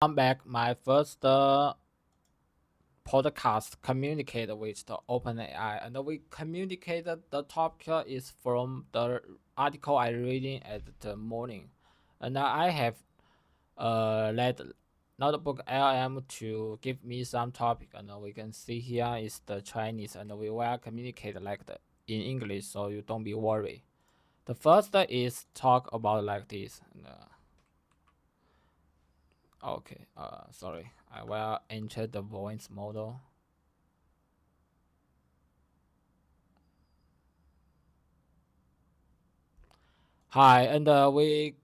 I'm back. My first podcast communicated with the OpenAI, and we communicated the topic is from the article I reading at the morning, and I have let notebook LM to give me some topic, and we can see here is the Chinese, and we will communicate like the in English, so you don't be worried. The first is talk about like this. Okay, sorry. I will enter the voice model. Hi, and we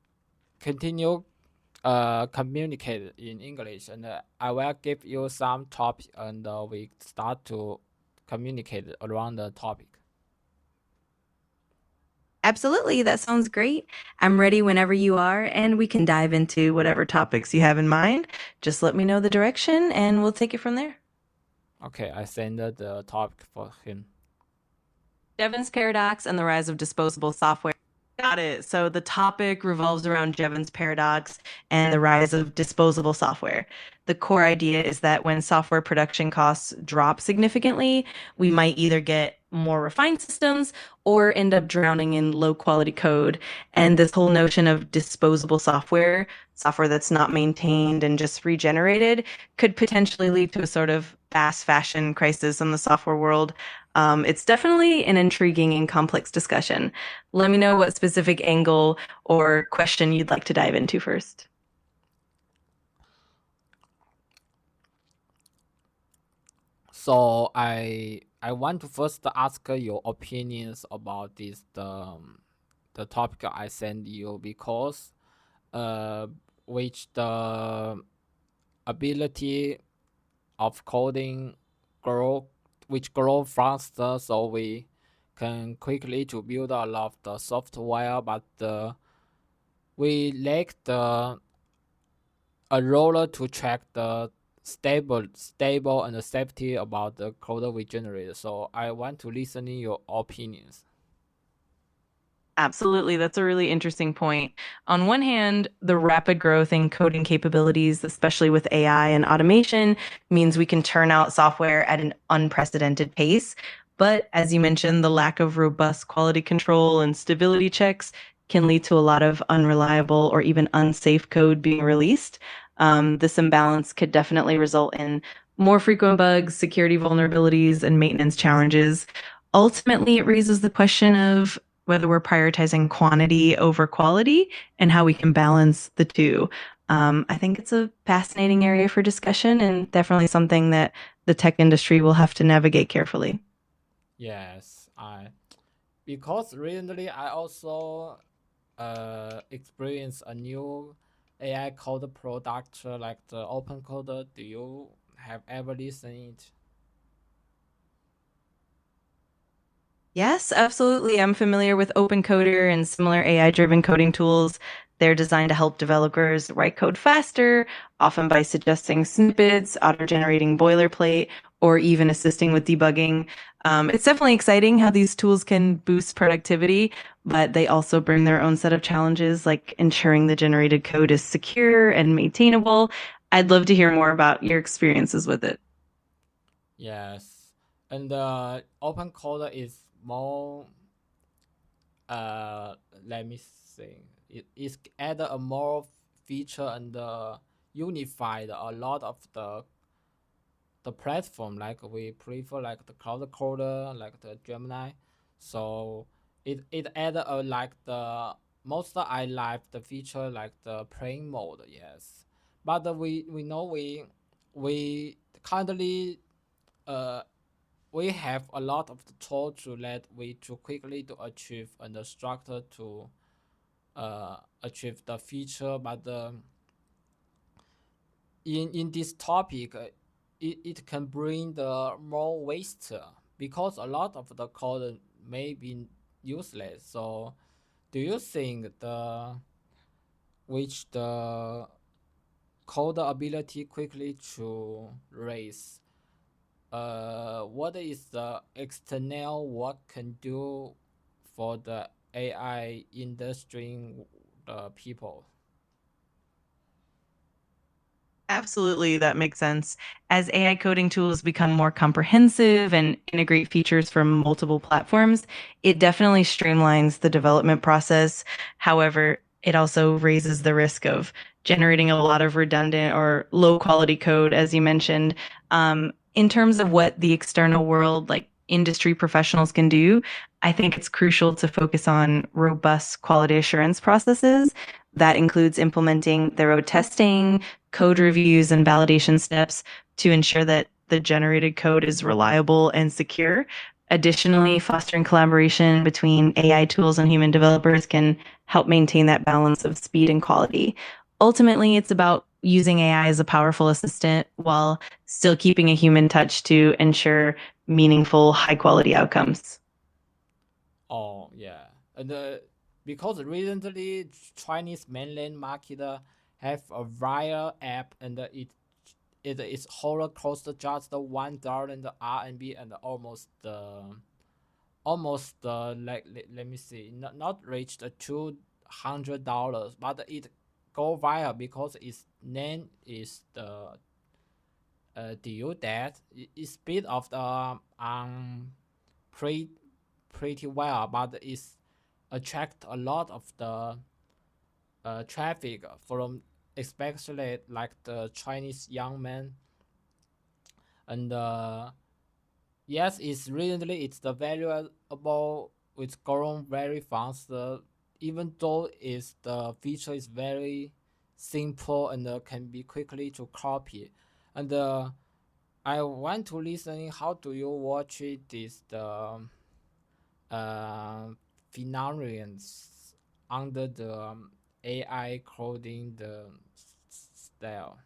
continue communicate in English, and I will give you some topic, and we start to communicate around the topic. Absolutely. That sounds great. I'm ready whenever you are, and we can dive into whatever topics you have in mind. Just let me know the direction, and we'll take it from there. Okay, I send the topic for him. Jevons Paradox and the rise of disposable software. Got it. So the topic revolves around Jevons Paradox and the rise of disposable software. The core idea is that when software production costs drop significantly, we might either get more refined systems or end up drowning in low quality code. And this whole notion of disposable software, software that's not maintained and just regenerated, could potentially lead to a sort of fast fashion crisis in the software world. It's definitely an intriguing and complex discussion. Let me know what specific angle or question you'd like to dive into first. So I want to first ask your opinions about this the topic I send you because uh which the ability of coding grow which grow faster, so we can quickly to build a lot of the software, but we lack the a roller to track the stable and the safety about the code we generate. So I want to listen in your opinions. Absolutely. That's a really interesting point. On one hand, the rapid growth in coding capabilities, especially with AI and automation, means we can turn out software at an unprecedented pace. But as you mentioned, the lack of robust quality control and stability checks can lead to a lot of unreliable or even unsafe code being released. This imbalance could definitely result in more frequent bugs, security vulnerabilities, and maintenance challenges. Ultimately, it raises the question of whether we're prioritizing quantity over quality and how we can balance the two. I think it's a fascinating area for discussion and definitely something that the tech industry will have to navigate carefully. Yes, I because recently I also experience a new AI code product like the open code. Do you have ever listened it? Yes, absolutely. I'm familiar with OpenCoder and similar AI-driven coding tools. They're designed to help developers write code faster, often by suggesting snippets, auto-generating boilerplate, or even assisting with debugging. It's definitely exciting how these tools can boost productivity, but they also bring their own set of challenges, like ensuring the generated code is secure and maintainable. I'd love to hear more about your experiences with it. Yes, and open code is more uh let me see, it is add a more feature and unified a lot of the platform, like we prefer like the cloud coder like the Gemini. So it add a like the most I like the feature like the playing mode. Yes, but we know we currently uh we have a lot of the tool to let we to quickly to achieve and the structure to achieve the feature, but in this topic it can bring the more waste because a lot of the code may be useless. So do you think the which the code ability quickly to raise what is the external work can do for the AI industry, the people? Absolutely, that makes sense. As AI coding tools become more comprehensive and integrate features from multiple platforms, it definitely streamlines the development process. However, it also raises the risk of generating a lot of redundant or low quality code, as you mentioned. In terms of what the external world, like industry professionals, can do, I think it's crucial to focus on robust quality assurance processes. That includes implementing thorough testing, code reviews, and validation steps to ensure that the generated code is reliable and secure. Additionally, fostering collaboration between AI tools and human developers can help maintain that balance of speed and quality. Ultimately, it's about using AI as a powerful assistant while still keeping a human touch to ensure meaningful, high quality outcomes. Oh yeah, and because recently Chinese mainland market have a viral app, and it is whole cost just $1 RMB, and almost let me see, not reached $200, but it go viral because its name is the deal that it speed of the pretty pretty well, but it's attract a lot of the traffic from especially like the Chinese young men. And yes, it's recently it's the valuable, it's grown very fast, even though is the feature is very simple and can be quickly to copy. And I want to listen, how do you watch it, this the uh, finarians under the AI coding the style.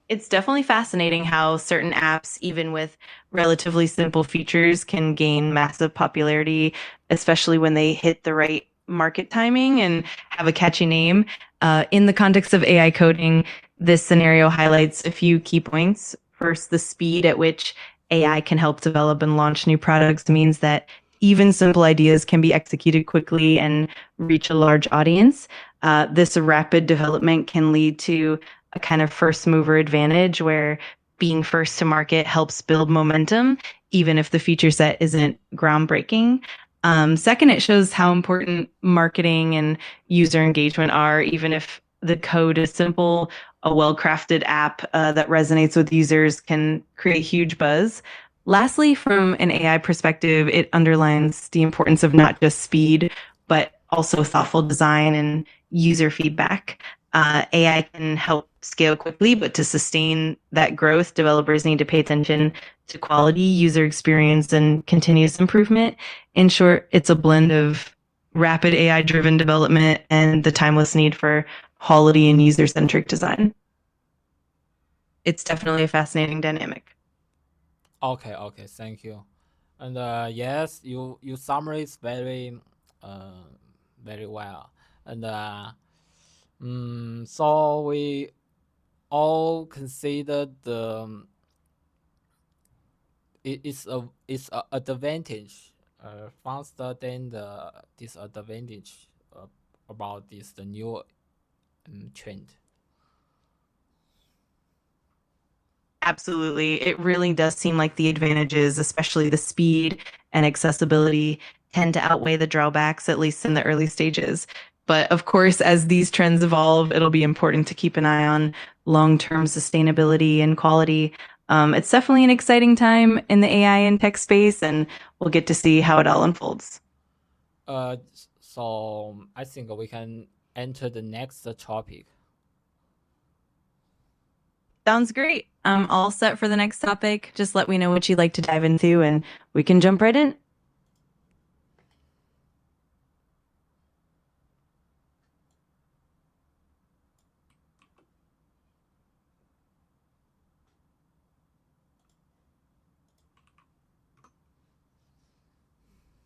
It's definitely fascinating how certain apps, even with relatively simple features, can gain massive popularity, especially when they hit the right market timing and have a catchy name. In the context of AI coding, this scenario highlights a few key points. First, the speed at which AI can help develop and launch new products means that even simple ideas can be executed quickly and reach a large audience. This rapid development can lead to a kind of first mover advantage where being first to market helps build momentum, even if the feature set isn't groundbreaking. Second, it shows how important marketing and user engagement are, even if the code is simple. A well crafted app that resonates with users can create huge buzz. Lastly, from an AI perspective, it underlines the importance of not just speed, but also thoughtful design and user feedback. AI can help scale quickly, but to sustain that growth, developers need to pay attention to quality, user experience, and continuous improvement. In short, it's a blend of rapid AI driven development and the timeless need for quality and user centric design. It's definitely a fascinating dynamic. Okay, okay, thank you. And yes, you summarize uh very well. And so we all consider the it's a advantage faster than the disadvantage about this the new trend. Absolutely. It really does seem like the advantages, especially the speed and accessibility, tend to outweigh the drawbacks, at least in the early stages. But of course, as these trends evolve, it'll be important to keep an eye on long term sustainability and quality. It's definitely an exciting time in the AI and tech space, and we'll get to see how it all unfolds. So I think we can enter the next topic. Sounds great. I'm all set for the next topic. Just let me know what you'd like to dive into, and we can jump right in.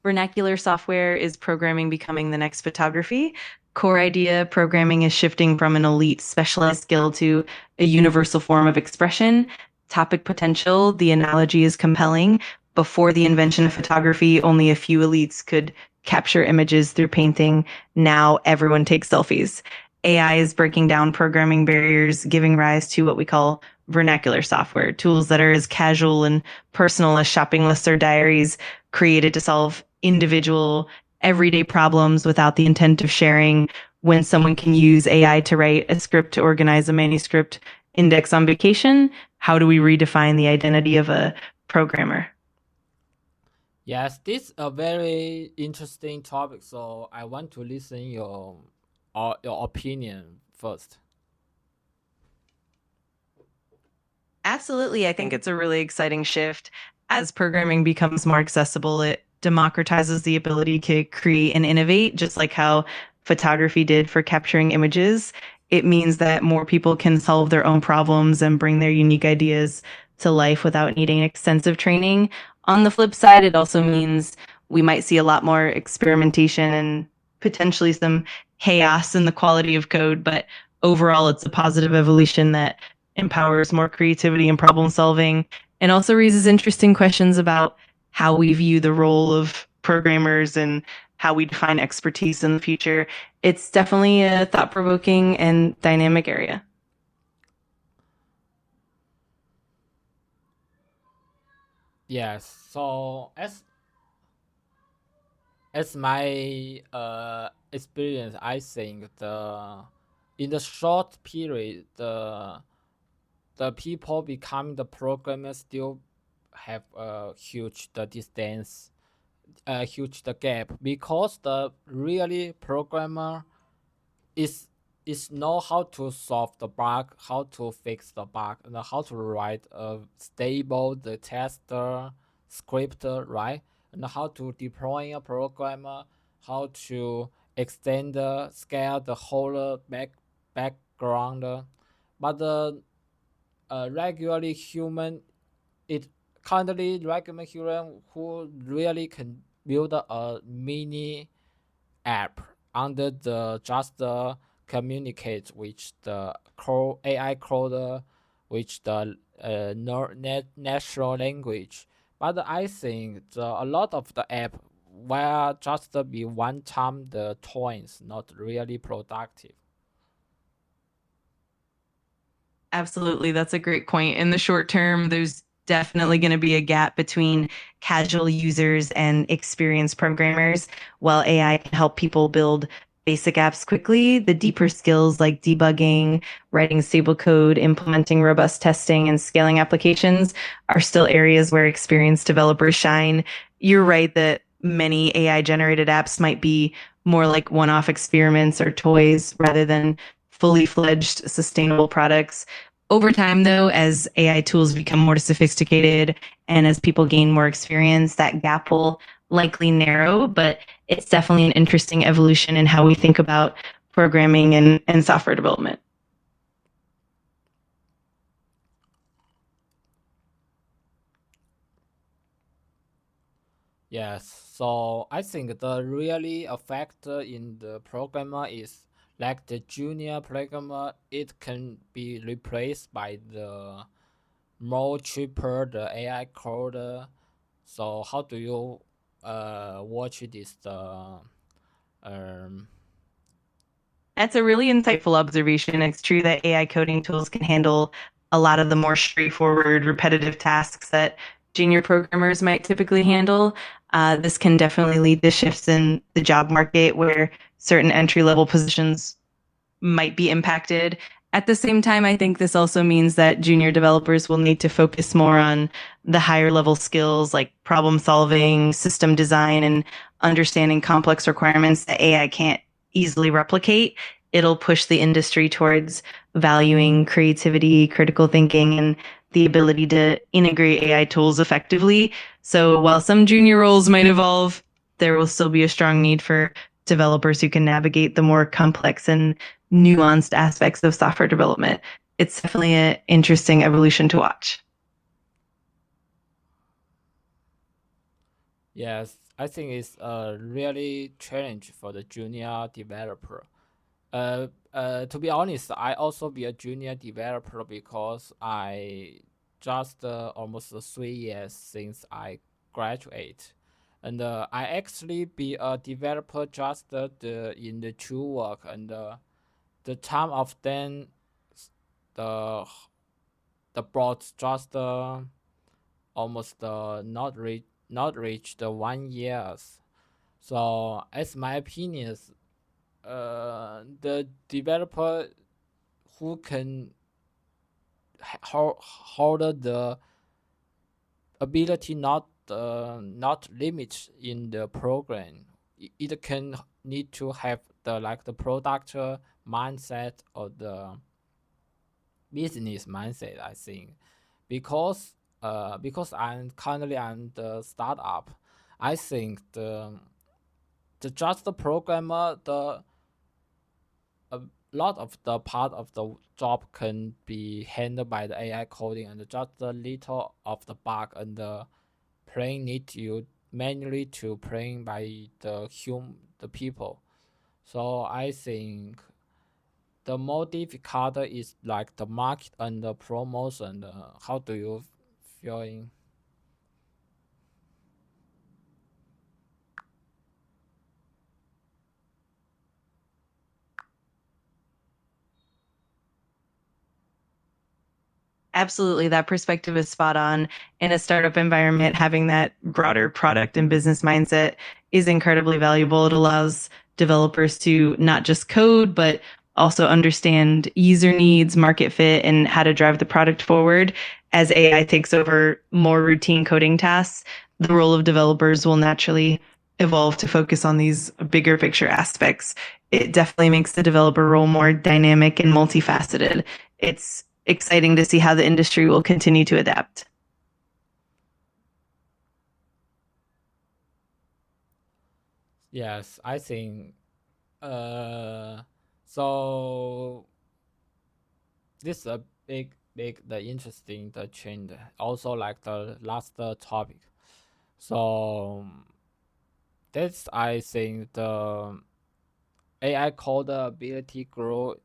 Vernacular software is programming becoming the next photography. Core idea programming is shifting from an elite specialized skill to a universal form of expression. Topic potential, the analogy is compelling. Before the invention of photography, only a few elites could capture images through painting. Now everyone takes selfies. AI is breaking down programming barriers, giving rise to what we call vernacular software, tools that are as casual and personal as shopping lists or diaries, created to solve individual, everyday problems without the intent of sharing. When someone can use AI to write a script to organize a manuscript index on vacation, how do we redefine the identity of a programmer? Yes, this is a very interesting topic. So I want to listen your opinion first. Absolutely. I think it's a really exciting shift. As programming becomes more accessible, it democratizes the ability to create and innovate, just like how photography did for capturing images. It means that more people can solve their own problems and bring their unique ideas to life without needing extensive training. On the flip side, it also means we might see a lot more experimentation and potentially some chaos in the quality of code, but overall, it's a positive evolution that empowers more creativity and problem solving, and also raises interesting questions about how we view the role of programmers and how we define expertise in the future. It's definitely a thought provoking and dynamic area. Yes. So as my experience, I think the in the short period the people becoming the programmer still have a huge the distance, a huge the gap, because the really programmer is know how to solve the bug, how to fix the bug, and how to write a stable the tester script, right? And how to deploy a programmer, how to extend the scale the whole background. But the regularly human, it currently regular human who really can build a mini app under the just communicate with the core AI coder, with the natural language. But I think a lot of the app will just be one time the toys, not really productive. Absolutely. That's a great point. In the short term, there's definitely going to be a gap between casual users and experienced programmers. While AI can help people build basic apps quickly, the deeper skills like debugging, writing stable code, implementing robust testing, and scaling applications are still areas where experienced developers shine. You're right that many AI generated apps might be more like one off experiments or toys rather than fully fledged sustainable products. Over time, though, as AI tools become more sophisticated and as people gain more experience, that gap will likely narrow, but it's definitely an interesting evolution in how we think about programming and software development. Yes, so I think the really a factor in the programmer is like the junior programmer, it can be replaced by the more cheaper the AI code. So how do you watch this um That's a really insightful observation. It's true that AI coding tools can handle a lot of the more straightforward, repetitive tasks that junior programmers might typically handle. This can definitely lead to shifts in the job market where certain entry level positions might be impacted. At the same time, I think this also means that junior developers will need to focus more on the higher level skills like problem solving, system design, and understanding complex requirements that AI can't easily replicate. It'll push the industry towards valuing creativity, critical thinking, and the ability to integrate AI tools effectively. So while some junior roles might evolve, there will still be a strong need for developers who can navigate the more complex and nuanced aspects of software development. It's definitely an interesting evolution to watch. yes, I think it's a really challenge for the junior developer. To be honest, I also be a junior developer because I just almost 3 years since I graduate, and I actually be a developer just in the true work, and the time of then the the brought just almost not reach the 1 years. So as my opinions, the developer who can hold the ability not limit in the program, it can need to have the like the product mindset or the business mindset, I think. Because I'm currently on the startup, I think the just the programmer, the a lot of the part of the job can be handled by the AI coding, and just a little of the bug and the playing need you manually to playing by the people. So I think the more difficult is like the market and the promotion. How do you feeling? Absolutely, that perspective is spot on. In a startup environment, having that broader product and business mindset is incredibly valuable. It allows developers to not just code, but also understand user needs, market fit, and how to drive the product forward. As AI takes over more routine coding tasks, the role of developers will naturally evolve to focus on these bigger picture aspects. It definitely makes the developer role more dynamic and multifaceted. It's exciting to see how the industry will continue to adapt. Yes, I think. Uh, so this is a big the interesting the change. Also like the last topic. So that's I think the AI code ability grow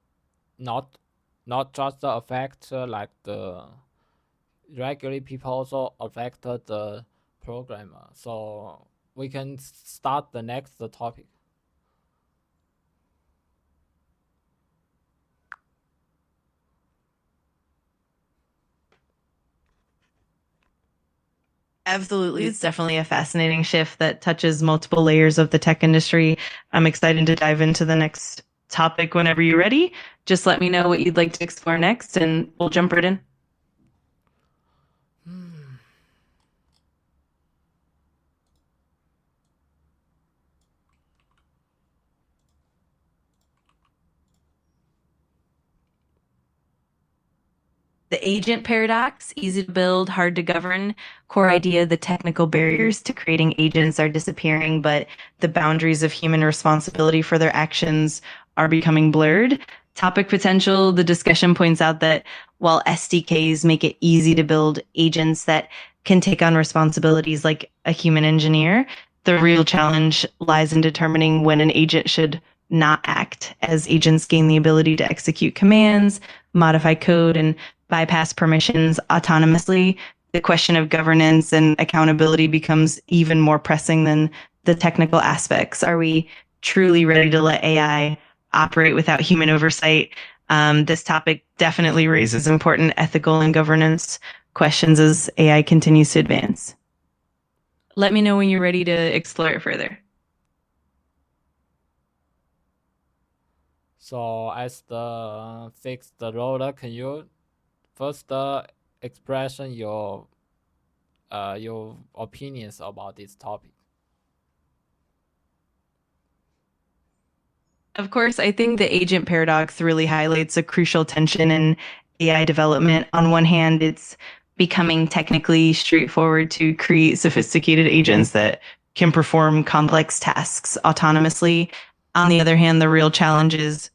not not just affect like the regular people, also affect the programmer. So we can start the next topic. Absolutely. It's definitely a fascinating shift that touches multiple layers of the tech industry. I'm excited to dive into the next topic whenever you're ready. Just let me know what you'd like to explore next, and we'll jump right in. The agent paradox, easy to build, hard to govern. Core idea, the technical barriers to creating agents are disappearing, but the boundaries of human responsibility for their actions are becoming blurred. Topic potential, the discussion points out that while SDKs make it easy to build agents that can take on responsibilities like a human engineer, the real challenge lies in determining when an agent should not act, as agents gain the ability to execute commands, modify code, and bypass permissions autonomously. The question of governance and accountability becomes even more pressing than the technical aspects. Are we truly ready to let AI operate without human oversight? This topic definitely raises important ethical and governance questions as AI continues to advance. Let me know when you're ready to explore it further. So as the fix the roller, can you first expression your opinions about this topic? Of course, I think the agent paradox really highlights a crucial tension in AI development. On one hand, it's becoming technically straightforward to create sophisticated agents that can perform complex tasks autonomously. On the other hand, the real challenge is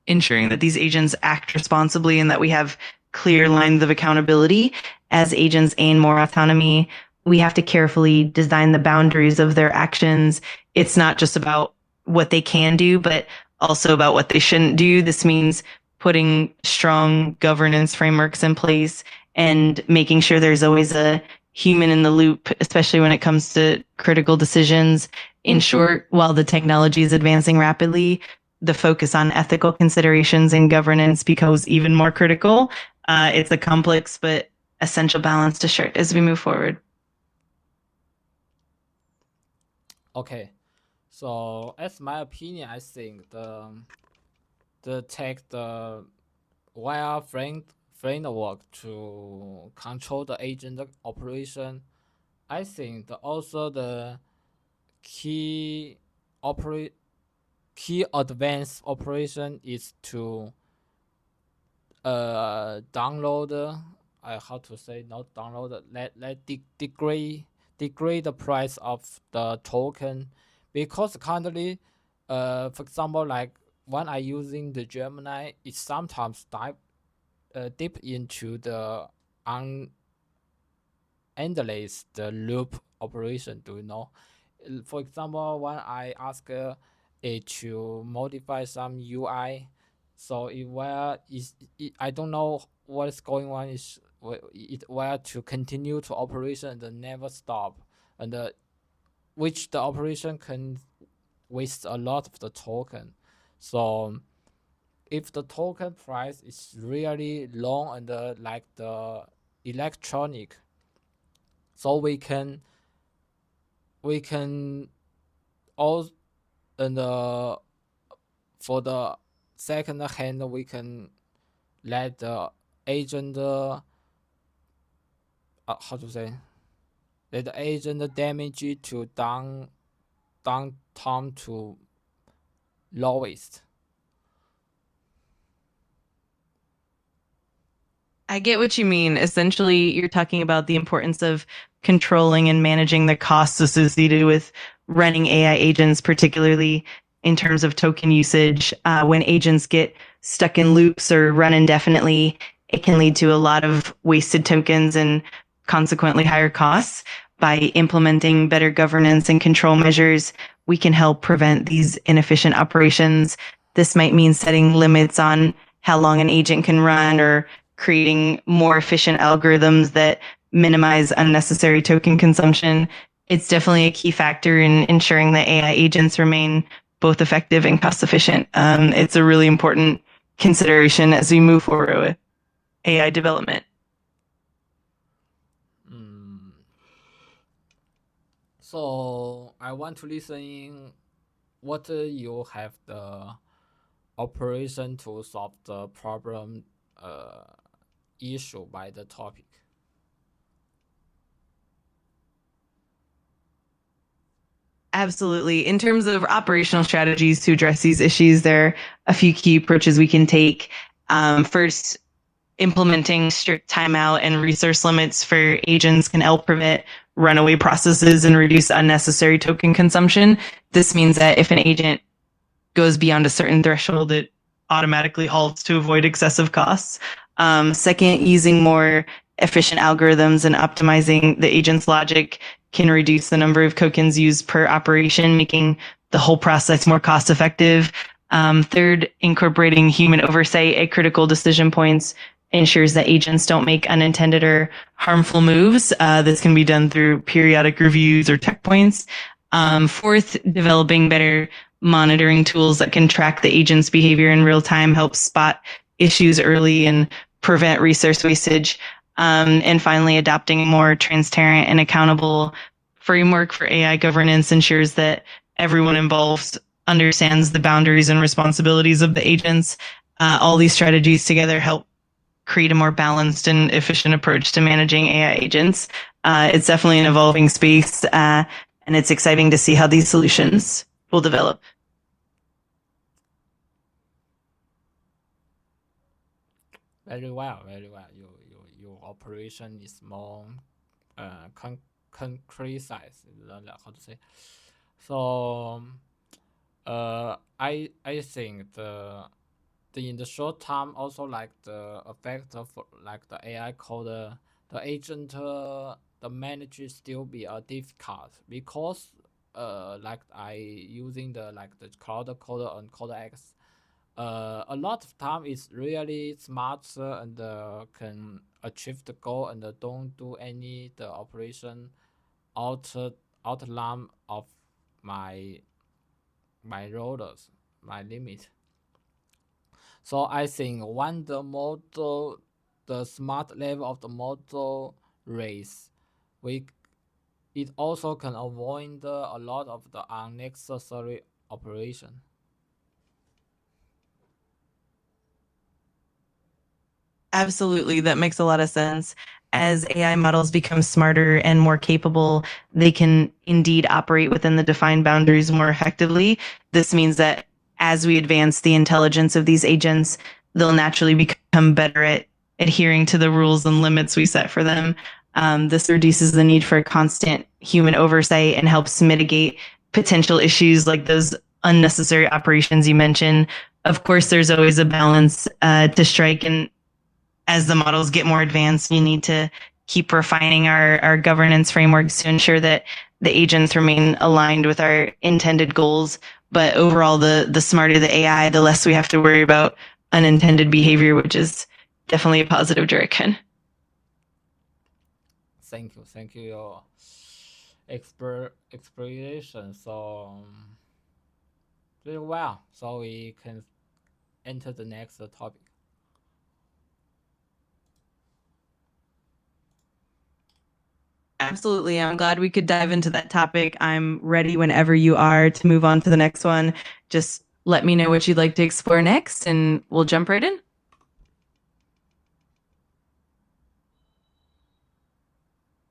ensuring that these agents act responsibly and that we have clear lines of accountability. As agents gain more autonomy, we have to carefully design the boundaries of their actions. It's not just about what they can do, but also about what they shouldn't do. This means putting strong governance frameworks in place and making sure there's always a human in the loop, especially when it comes to critical decisions. In short, while the technology is advancing rapidly, the focus on ethical considerations and governance becomes even more critical. It's a complex but essential balance to strike as we move forward. Okay, so as my opinion, I think the take the wire framework to control the agent operation. I think also the key operate key advanced operation is to download how to say, not download, degrade the price of the token, because currently for example, like when I using the Gemini, it sometimes dive deep into the un endless the loop operation. Do you know? For example, when I ask it to modify some UI, so it where is it, I don't know what is going on, is it where to continue to operation and never stop, and which the operation can waste a lot of the token. So if the token price is really long and like the electronic, so we can all, and for the second hand we can let the agent how to say, let the agent damage it to down to lowest. I get what you mean. Essentially, you're talking about the importance of controlling and managing the costs associated with running AI agents, particularly in terms of token usage. When agents get stuck in loops or run indefinitely, it can lead to a lot of wasted tokens and consequently higher costs. By implementing better governance and control measures, we can help prevent these inefficient operations. This might mean setting limits on how long an agent can run, or creating more efficient algorithms that minimize unnecessary token consumption. It's definitely a key factor in ensuring that AI agents remain both effective and cost efficient. It's a really important consideration as we move forward with AI development. Mm. So I want to listen in what you have the operation to solve the problem issue by the topic. Absolutely. In terms of operational strategies to address these issues, there are a few key approaches we can take. First, implementing strict timeout and resource limits for agents can help prevent runaway processes and reduce unnecessary token consumption. This means that if an agent goes beyond a certain threshold, it automatically halts to avoid excessive costs. Second, using more efficient algorithms and optimizing the agent's logic can reduce the number of tokens used per operation, making the whole process more cost effective. Third, incorporating human oversight at critical decision points ensures that agents don't make unintended or harmful moves. This can be done through periodic reviews or checkpoints. Fourth, developing better monitoring tools that can track the agent's behavior in real time helps spot issues early and prevent resource wastage. And finally, adopting a more transparent and accountable framework for AI governance ensures that everyone involved understands the boundaries and responsibilities of the agents. All these strategies together help create a more balanced and efficient approach to managing AI agents. It's definitely an evolving space, and it's exciting to see how these solutions will develop. Very well, very well. Your operation is more concrete, how to say. So I think the in the short term also like the effect of like the AI code, the agent the manage still be difficult, because like I using the like the cloud coder on Codex, a lot of time is really smart and can achieve the goal and don't do any the operation out outline of my rollers. my limit. So I think when the smart level of the model raise, we it also can avoid a lot of the unnecessary operation. Absolutely. That makes a lot of sense. As AI models become smarter and more capable, they can indeed operate within the defined boundaries more effectively. This means that as we advance the intelligence of these agents, they'll naturally become better at adhering to the rules and limits we set for them. This reduces the need for constant human oversight and helps mitigate potential issues like those unnecessary operations you mentioned. Of course, there's always a balance to strike, and as the models get more advanced, we need to keep refining our governance frameworks to ensure that the agents remain aligned with our intended goals. But overall, the smarter the AI, the less we have to worry about unintended behavior, which is definitely a positive direction. Thank you your explanation. So very well. So we can enter the next topic. Absolutely. I'm glad we could dive into that topic. I'm ready whenever you are to move on to the next one. Just let me know what you'd like to explore next, and we'll jump right in.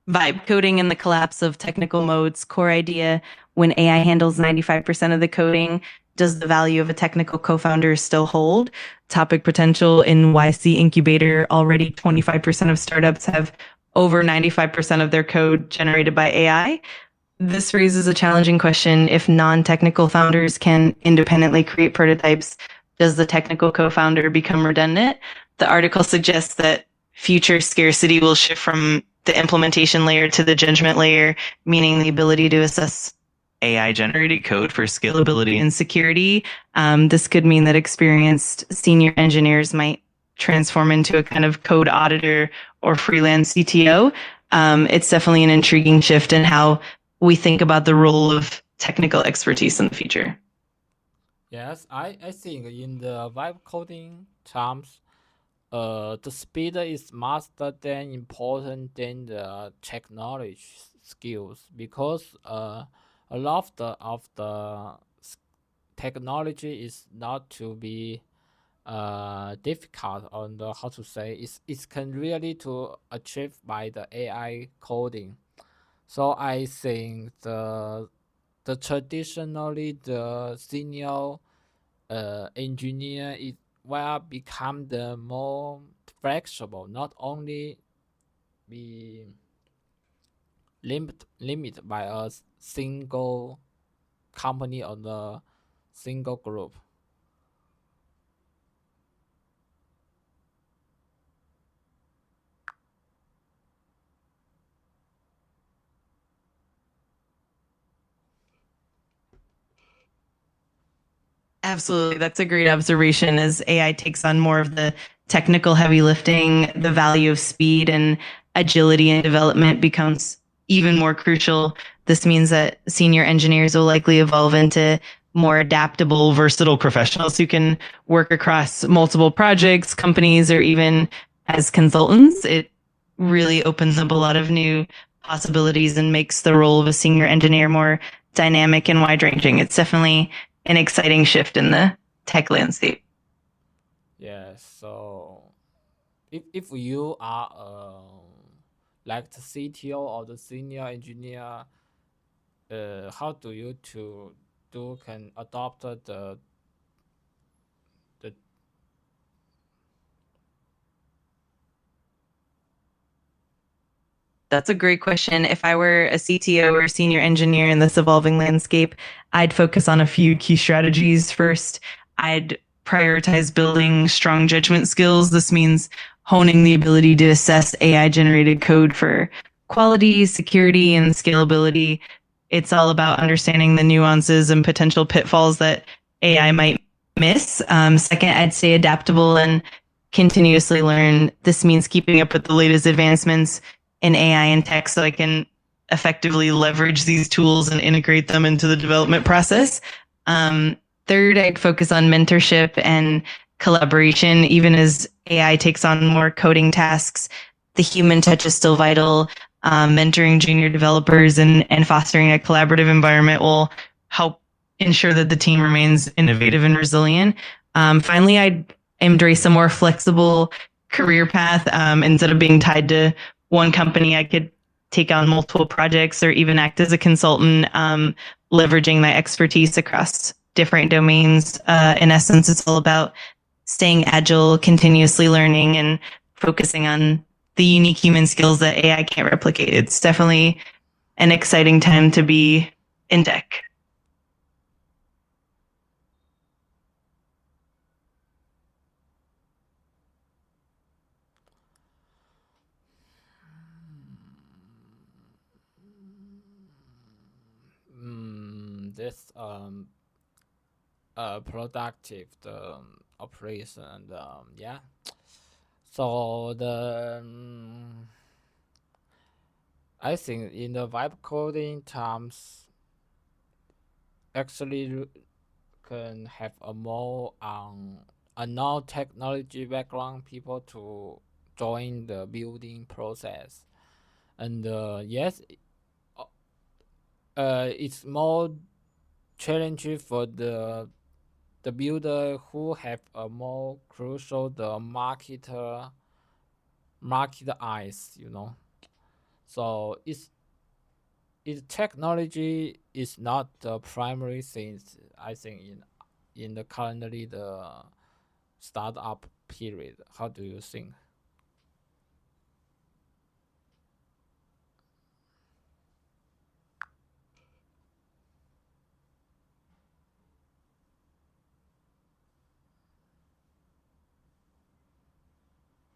Vibe coding and the collapse of technical modes. Core idea: when AI handles 95% of the coding, does the value of a technical co-founder still hold? Topic potential in YC Incubator. Already 25% of startups have over 95% of their code generated by AI. This raises a challenging question. If non-technical founders can independently create prototypes, does the technical co-founder become redundant? The article suggests that future scarcity will shift from the implementation layer to the judgment layer, meaning the ability to assess AI generated code for scalability and security. This could mean that experienced senior engineers might transform into a kind of code auditor or freelance CTO. It's definitely an intriguing shift in how we think about the role of technical expertise in the future. Yes, I think in the vibe coding terms, the speed is much than important than the technology skills, because a lot of the technology is not to be difficult on the how to say it can really to achieve by the AI coding. So I think the traditionally the senior engineer it will become the more flexible, not only be limit by a single company or the single group. Absolutely. That's a great observation. As AI takes on more of the technical heavy lifting, the value of speed and agility in development becomes even more crucial. This means that senior engineers will likely evolve into more adaptable, versatile professionals who can work across multiple projects, companies, or even as consultants. It really opens up a lot of new possibilities and makes the role of a senior engineer more dynamic and wide ranging. It's definitely an exciting shift in the tech landscape. Yes. So if you are like the CTO or the senior engineer, how do you to do can adopt the That's a great question. If I were a CTO or senior engineer in this evolving landscape, I'd focus on a few key strategies. First, I'd prioritize building strong judgment skills. This means honing the ability to assess AI generated code for quality, security, and scalability. It's all about understanding the nuances and potential pitfalls that AI might miss. Second, I'd stay adaptable and continuously learn. This means keeping up with the latest advancements in AI and tech so I can effectively leverage these tools and integrate them into the development process. Third, I'd focus on mentorship and collaboration. Even as AI takes on more coding tasks, the human touch is still vital. Mentoring junior developers and fostering a collaborative environment will help ensure that the team remains innovative and resilient. Finally, I'd embrace a more flexible career path. Instead of being tied to one company, I could take on multiple projects or even act as a consultant, leveraging my expertise across different domains. In essence, it's all about staying agile, continuously learning, and focusing on the unique human skills that AI can't replicate. It's definitely an exciting time to be in tech. This productive the operation and yeah. So I think in the vibe coding terms actually can have a more a non-technology background people to join the building process. And yes, it's more challenging for the builder who have a more crucial the market eyes, you know. So it's technology is not the primary thing. I think in the currently the startup period. How do you think?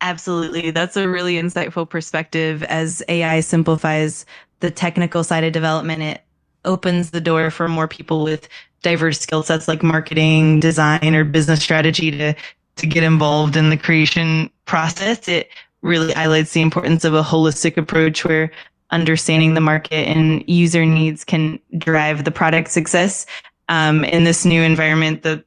Absolutely. That's a really insightful perspective. As AI simplifies the technical side of development, it opens the door for more people with diverse skill sets like marketing, design, or business strategy to get involved in the creation process. It really highlights the importance of a holistic approach where understanding the market and user needs can drive the product success. In this new environment, the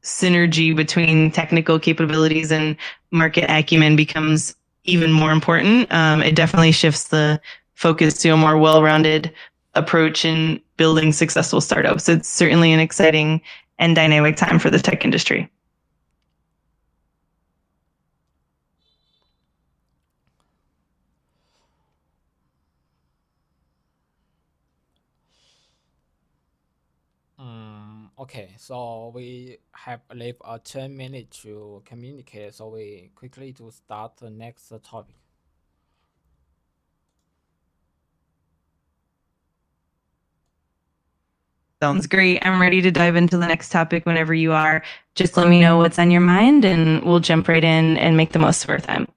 synergy between technical capabilities and market acumen becomes even more important. It definitely shifts the focus to a more well-rounded approach in building successful startups. It's certainly an exciting and dynamic time for the tech industry. Okay, so we have left 10 minutes to communicate, so we quickly to start the next topic. Sounds great. I'm ready to dive into the next topic whenever you are. Just let me know what's on your mind and we'll jump right in and make the most of our time.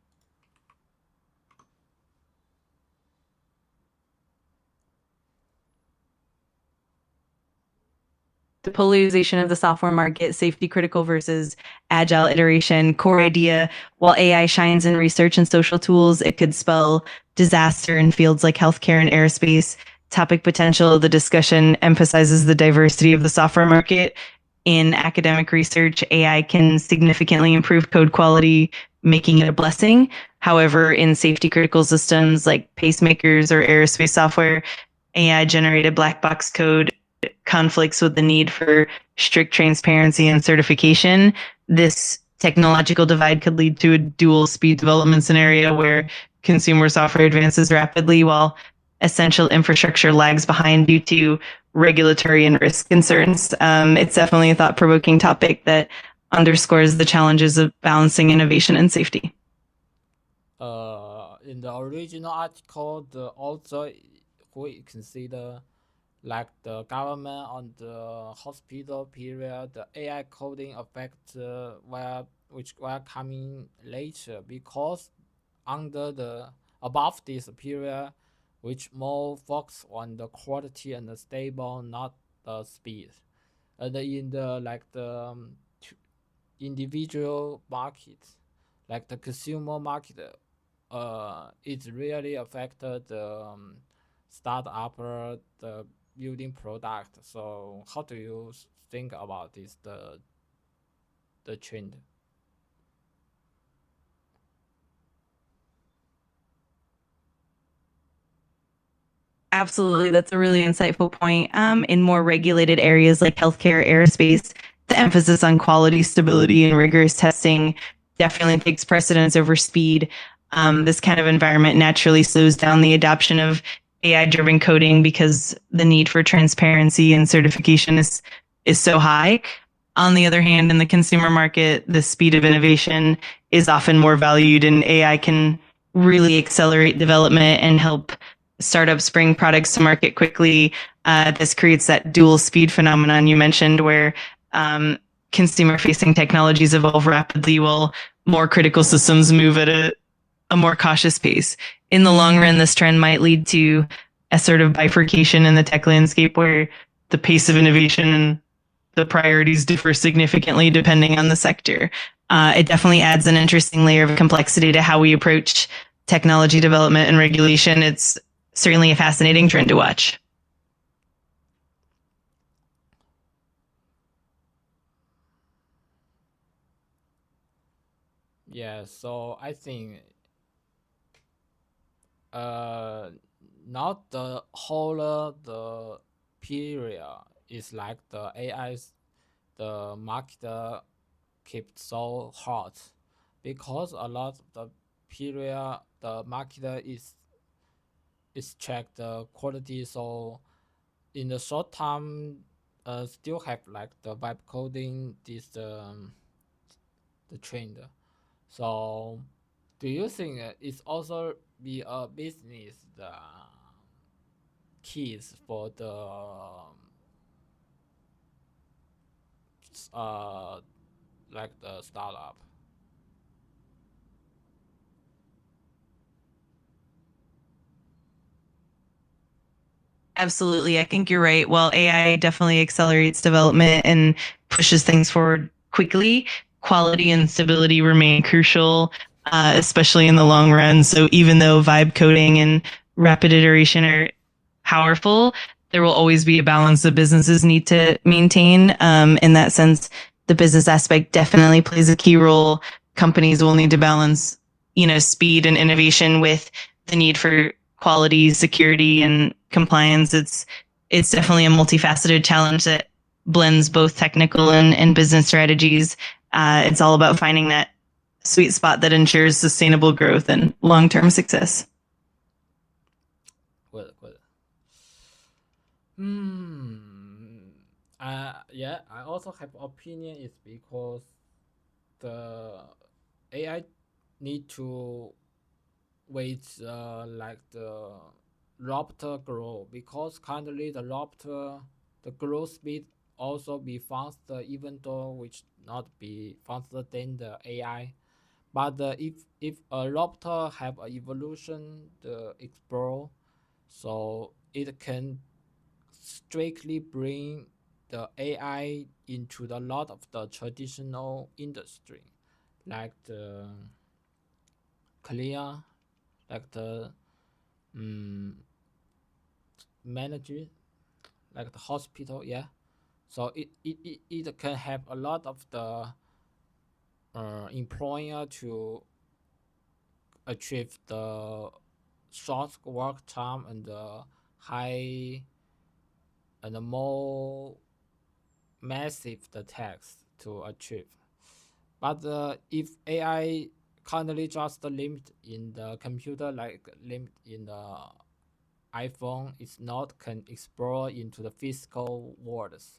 The polarization of the software market, safety critical versus agile iteration, core idea. While AI shines in research and social tools, it could spell disaster in fields like healthcare and aerospace. Topic potential, the discussion emphasizes the diversity of the software market. In academic research, AI can significantly improve code quality, making it a blessing. However, in safety critical systems like pacemakers or aerospace software, AI generated black box code conflicts with the need for strict transparency and certification. This technological divide could lead to a dual speed development scenario where consumer software advances rapidly while essential infrastructure lags behind due to regulatory and risk concerns. It's definitely a thought provoking topic that underscores the challenges of balancing innovation and safety. In the original article, the author who consider like the government on the hospital period, the AI coding effect which were coming later because under the above this period, which more focus on the quality and the stable, not the speed. And in the like the individual market, like the consumer market, it really affected the startup the building product. So how do you think about this the trend? Absolutely. That's a really insightful point. In more regulated areas like healthcare, aerospace, the emphasis on quality, stability, and rigorous testing definitely takes precedence over speed. This kind of environment naturally slows down the adoption of AI driven coding because the need for transparency and certification is so high. On the other hand, in the consumer market, the speed of innovation is often more valued, and AI can really accelerate development and help startups bring products to market quickly. This creates that dual speed phenomenon you mentioned, where consumer facing technologies evolve rapidly while more critical systems move at a more cautious pace. In the long run, this trend might lead to a sort of bifurcation in the tech landscape where the pace of innovation and the priorities differ significantly depending on the sector. It definitely adds an interesting layer of complexity to how we approach technology development and regulation. It's certainly a fascinating trend to watch. Yeah, so I think uh not the whole the period is like the AI's the market kept so hot because a lot of the period the market is check the quality. So in the short term still have like the vibe coding this the trend. So do you think it's also be a business the keys for the uh like the startup? Absolutely. I think you're right. While AI definitely accelerates development and pushes things forward quickly, quality and stability remain crucial, especially in the long run. So even though vibe coding and rapid iteration are powerful, there will always be a balance that businesses need to maintain. In that sense, the business aspect definitely plays a key role. Companies will need to balance, speed and innovation with the need for quality, security, and compliance. It's definitely a multifaceted challenge that blends both technical and business strategies. It's all about finding that sweet spot that ensures sustainable growth and long term success. Good, good. Hmm. Yeah, I also have opinion is because the AI need to wait like the raptor grow because currently the raptor the growth speed also be faster even though which not be faster than the AI. But if a raptor have a evolution the explore, so it can strictly bring the AI into the lot of the traditional industry, like the clear, like the um, manager, like the hospital, yeah. So it can have a lot of the employer to achieve the short work time and the high and the more massive the tax to achieve. But if AI currently just limit in the computer, like limit in the iPhone, it's not can explore into the physical worlds.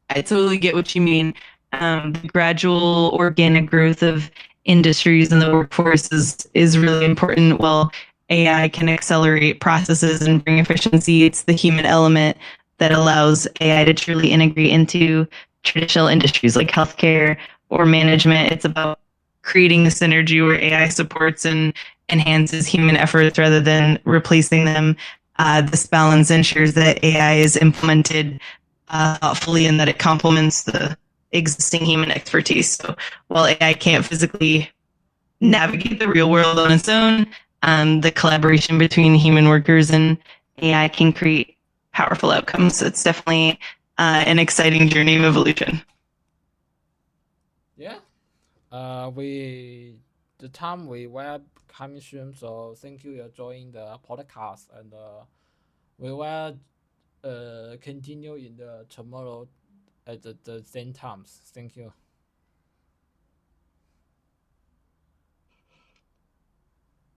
I totally get what you mean. The gradual organic growth of industries and the workforce is really important. While AI can accelerate processes and bring efficiency, it's the human element that allows AI to truly integrate into traditional industries like healthcare or management. It's about creating the synergy where AI supports and enhances human efforts rather than replacing them. This balance ensures that AI is implemented thoughtfully and that it complements the existing human expertise. So while AI can't physically navigate the real world on its own, the collaboration between human workers and AI can create powerful outcomes. So it's definitely an exciting journey of evolution. Yeah. We the time we were coming soon, so thank you for joining the podcast, and we will continue in the tomorrow at the same times. Thank you.